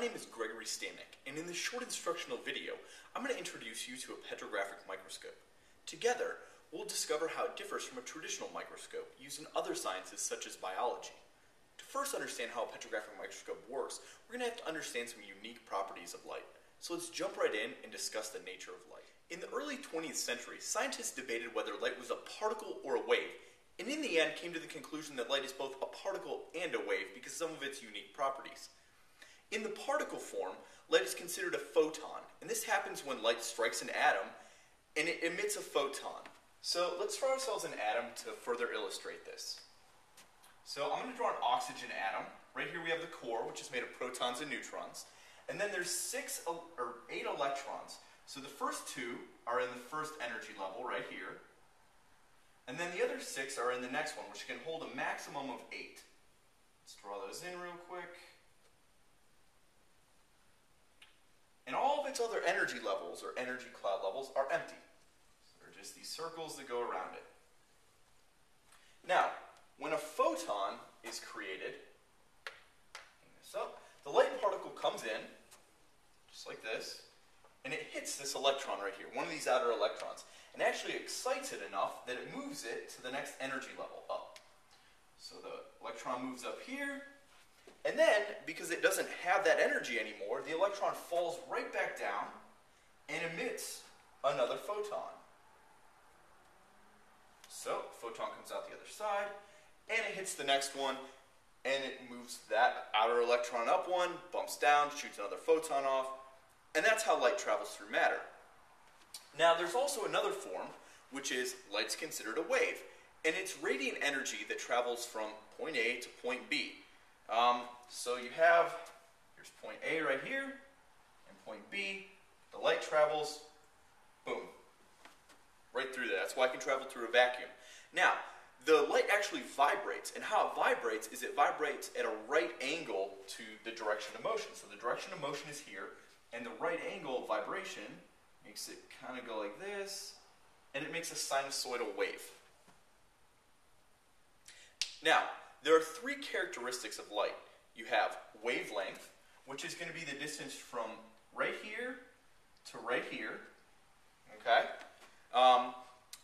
name is Gregory Stanek, and in this short instructional video, I'm going to introduce you to a petrographic microscope. Together, we'll discover how it differs from a traditional microscope used in other sciences such as biology. To first understand how a petrographic microscope works, we're going to have to understand some unique properties of light. So let's jump right in and discuss the nature of light. In the early 20th century, scientists debated whether light was a particle or a wave, and in the end came to the conclusion that light is both a particle and a wave because of some of its unique properties. In the particle form, light is considered a photon, and this happens when light strikes an atom and it emits a photon. So let's draw ourselves an atom to further illustrate this. So I'm going to draw an oxygen atom. Right here we have the core, which is made of protons and neutrons. And then there's 8 electrons. So the first 2 are in the first energy level right here. And then the other 6 are in the next one, which can hold a maximum of 8. Let's draw those in real quick. And all of its other energy levels, or energy cloud levels, are empty. So they're just these circles that go around it. Now, when a photon is created, hang this up, the light particle comes in, just like this, and it hits this electron right here, one of these outer electrons, and actually excites it enough that it moves it to the next energy level up. So the electron moves up here, and then, because it doesn't have that energy anymore, the electron falls right back down and emits another photon. So, photon comes out the other side, and it hits the next one, and it moves that outer electron up one, bumps down, shoots another photon off, and that's how light travels through matter. Now, there's also another form, which is light's considered a wave, and it's radiant energy that travels from point A to point B. So you have, here's point A right here, and point B. The light travels, boom, right through there. That's why it can travel through a vacuum. Now, the light actually vibrates, and how it vibrates is it vibrates at a right angle to the direction of motion. So the direction of motion is here, and the right angle of vibration makes it kind of go like this, and it makes a sinusoidal wave. Now, there are 3 characteristics of light. You have wavelength, which is going to be the distance from right here to right here. Okay?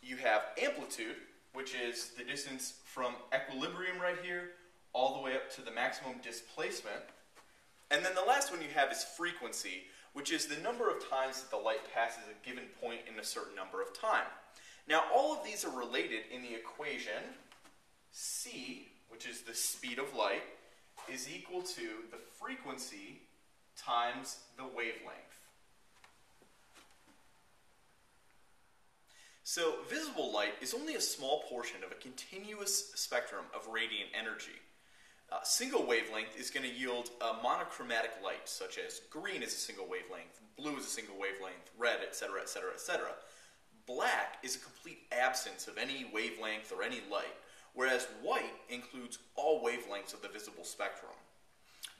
You have amplitude, which is the distance from equilibrium right here all the way up to the maximum displacement. And then the last one you have is frequency, which is the number of times that the light passes a given point in a certain number of time. Now, all of these are related in the equation c, which is the speed of light, is equal to the frequency times the wavelength. So visible light is only a small portion of a continuous spectrum of radiant energy. Single wavelength is going to yield a monochromatic light, such as green is a single wavelength, blue is a single wavelength, red, etc., etc., etc. Black is a complete absence of any wavelength or any light, whereas white includes all wavelengths of the visible spectrum.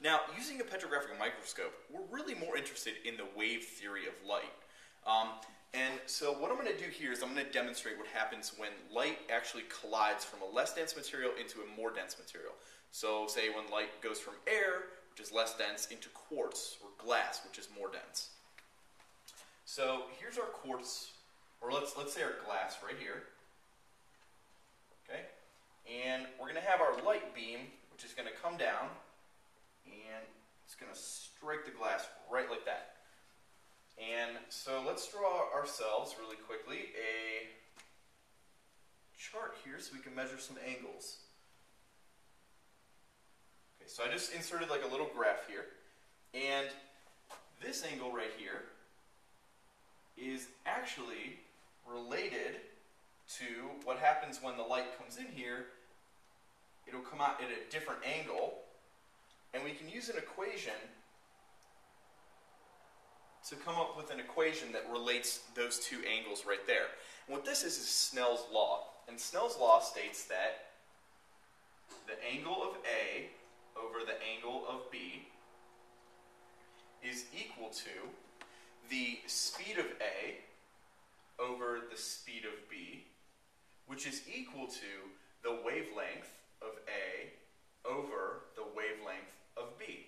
Now, using a petrographic microscope, we're really more interested in the wave theory of light. And so what I'm going to do here is I'm going to demonstrate what happens when light actually collides from a less dense material into a more dense material. So say when light goes from air, which is less dense, into quartz or glass, which is more dense. So here's our quartz, or let's say our glass right here. Okay? And we're going to have our light beam, which is going to come down, and it's going to strike the glass right like that. And so let's draw ourselves really quickly a chart here so we can measure some angles. Okay, so I just inserted like a little graph here, and this angle right here is actually related to what happens when the light comes in here. It'll come out at a different angle, and we can use an equation to come up with an equation that relates those 2 angles right there. And what this is Snell's law. And Snell's law states that the angle of A over the angle of B is equal to the speed of A over the speed of B, which is equal to the wavelength of A over the wavelength of B.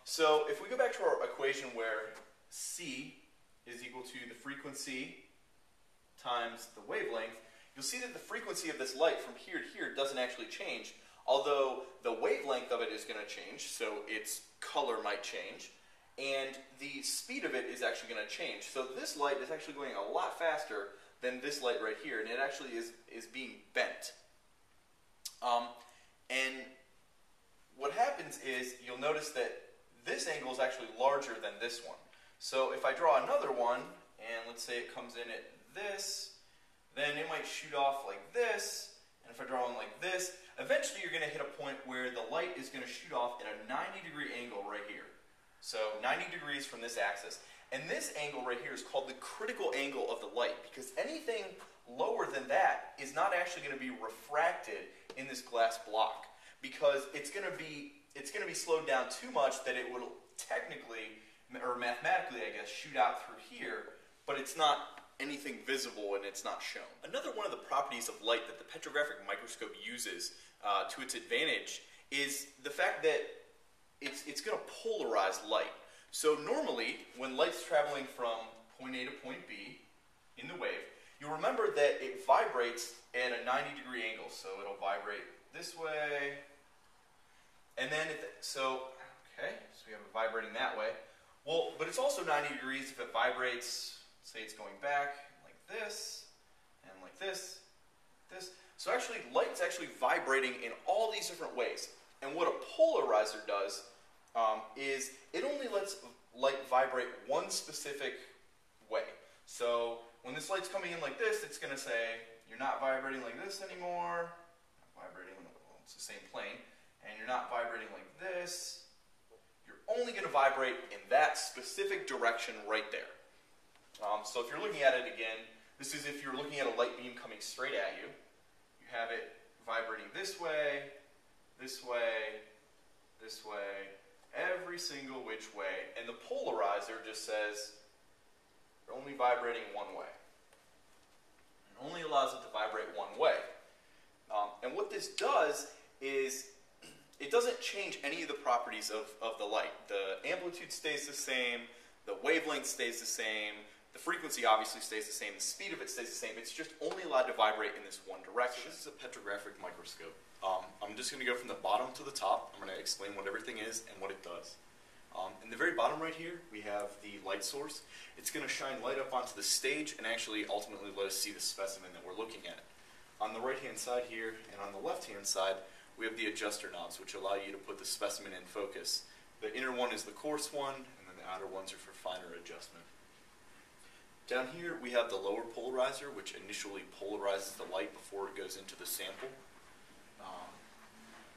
So if we go back to our equation where C is equal to the frequency times the wavelength, you'll see that the frequency of this light from here to here doesn't actually change, although the wavelength of it is going to change, so its color might change, and the speed of it is actually going to change. So this light is actually going a lot faster than this light right here, and it actually is being bent. And what happens is you'll notice that this angle is actually larger than this one. So if I draw another one, and let's say it comes in at this, then it might shoot off like this, and if I draw one like this, eventually you're going to hit a point where the light is going to shoot off at a 90-degree angle right here. So 90 degrees from this axis. And this angle right here is called the critical angle of the light, because anything lower than that is not actually going to be refracted in this glass block, because it's going to be slowed down too much that it will technically, or mathematically I guess, shoot out through here, but it's not anything visible and it's not shown. Another one of the properties of light that the Petrographic Microscope uses to its advantage is the fact that it's going to polarize light. So normally, when light's traveling from point A to point B in the wave, you'll remember that it vibrates at a 90-degree angle. So it'll vibrate this way, and then so we have it vibrating that way. Well, but it's also 90 degrees if it vibrates, say it's going back like this, and like this. So actually, light's actually vibrating in all these different ways. And what a polarizer does is it only lets light vibrate one specific way. So when this light's coming in like this, it's going to say, you're not vibrating like this anymore. Not vibrating, well, it's the same plane. And you're not vibrating like this. You're only going to vibrate in that specific direction right there. So if you're looking at it again, this is if you're looking at a light beam coming straight at you. You have it vibrating this way, this way, this way, every single which way. And the polarizer just says, you're only vibrating one way. It only allows it to vibrate one way. And what this does is it doesn't change any of the properties of the light. The amplitude stays the same, the wavelength stays the same, the frequency obviously stays the same, the speed of it stays the same. It's just only allowed to vibrate in this one direction. So this is a petrographic microscope. I'm just going to go from the bottom to the top. I'm going to explain what everything is and what it does. In the very bottom right here, we have the light source. It's going to shine light up onto the stage and actually ultimately let us see the specimen that we're looking at. On the right-hand side here and on the left-hand side, we have the adjuster knobs, which allow you to put the specimen in focus. The inner one is the coarse one, and then the outer ones are for finer adjustment. Down here, we have the lower polarizer, which initially polarizes the light before it goes into the sample.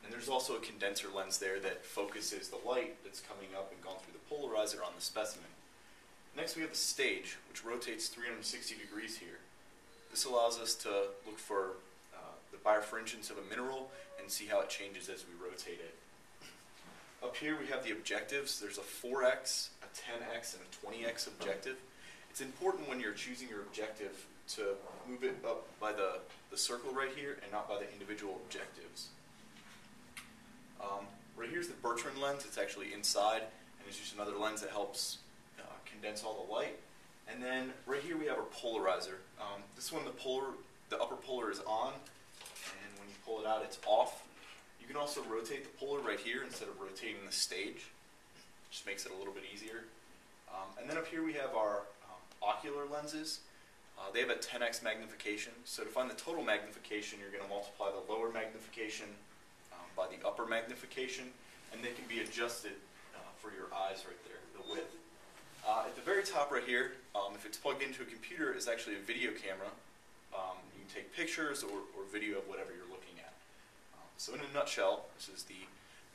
And there's also a condenser lens there that focuses the light that's coming up and gone through the polarizer on the specimen. Next, we have the stage, which rotates 360 degrees here. This allows us to look for the birefringence of a mineral and see how it changes as we rotate it. Up here, we have the objectives. There's a 4x, a 10x, and a 20x objective. It's important when you're choosing your objective to move it up by the circle right here and not by the individual objectives. Right here's the Bertrand lens. It's actually inside, and it's just another lens that helps condense all the light. And then right here we have our polarizer. This one, the upper polar is on, and when you pull it out, it's off. You can also rotate the polar right here instead of rotating the stage. Just makes it a little bit easier. And then up here we have our ocular lenses. They have a 10x magnification. So to find the total magnification, you're going to multiply the lower magnification by the upper magnification, and they can be adjusted for your eyes right there, the width. At the very top right here, if it's plugged into a computer, is actually a video camera. You can take pictures or video of whatever you're looking at. So in a nutshell, this is the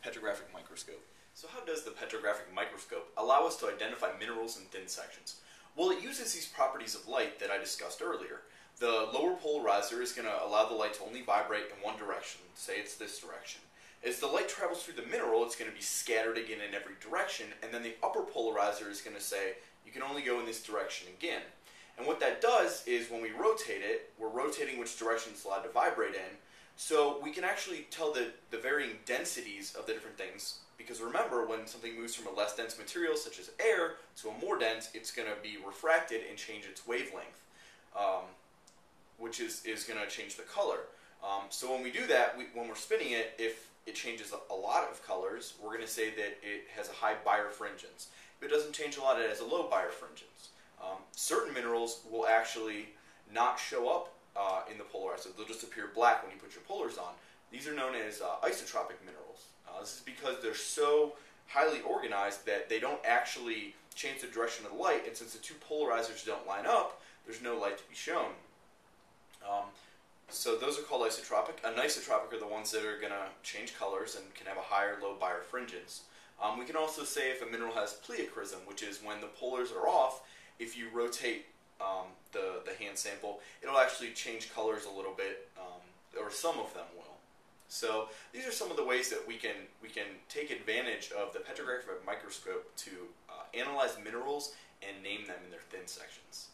Petrographic Microscope. So how does the Petrographic Microscope allow us to identify minerals in thin sections? Well, it uses these properties of light that I discussed earlier. The lower polarizer is going to allow the light to only vibrate in one direction, say it's this direction. As the light travels through the mineral, it's going to be scattered again in every direction, and then the upper polarizer is going to say, you can only go in this direction again. And what that does is when we rotate it, we're rotating which direction it's allowed to vibrate in, so we can actually tell the varying densities of the different things Because remember, when something moves from a less dense material, such as air, to a more dense, it's going to be refracted and change its wavelength, which is going to change the color. So when we do that, when we're spinning it, if it changes a lot of colors, we're going to say that it has a high birefringence. If it doesn't change a lot, it has a low birefringence. Certain minerals will actually not show up in the polarizer. They'll just appear black when you put your polars on. These are known as isotropic minerals. This is because they're so highly organized that they don't actually change the direction of the light, and since the two polarizers don't line up, there's no light to be shown. So those are called isotropic. Anisotropic are the ones that are going to change colors and can have a high or low birefringence. We can also say if a mineral has pleochrism, which is when the polars are off, if you rotate the hand sample, it'll actually change colors a little bit, or some of them will. So these are some of the ways that we can take advantage of the petrographic microscope to analyze minerals and name them in their thin sections.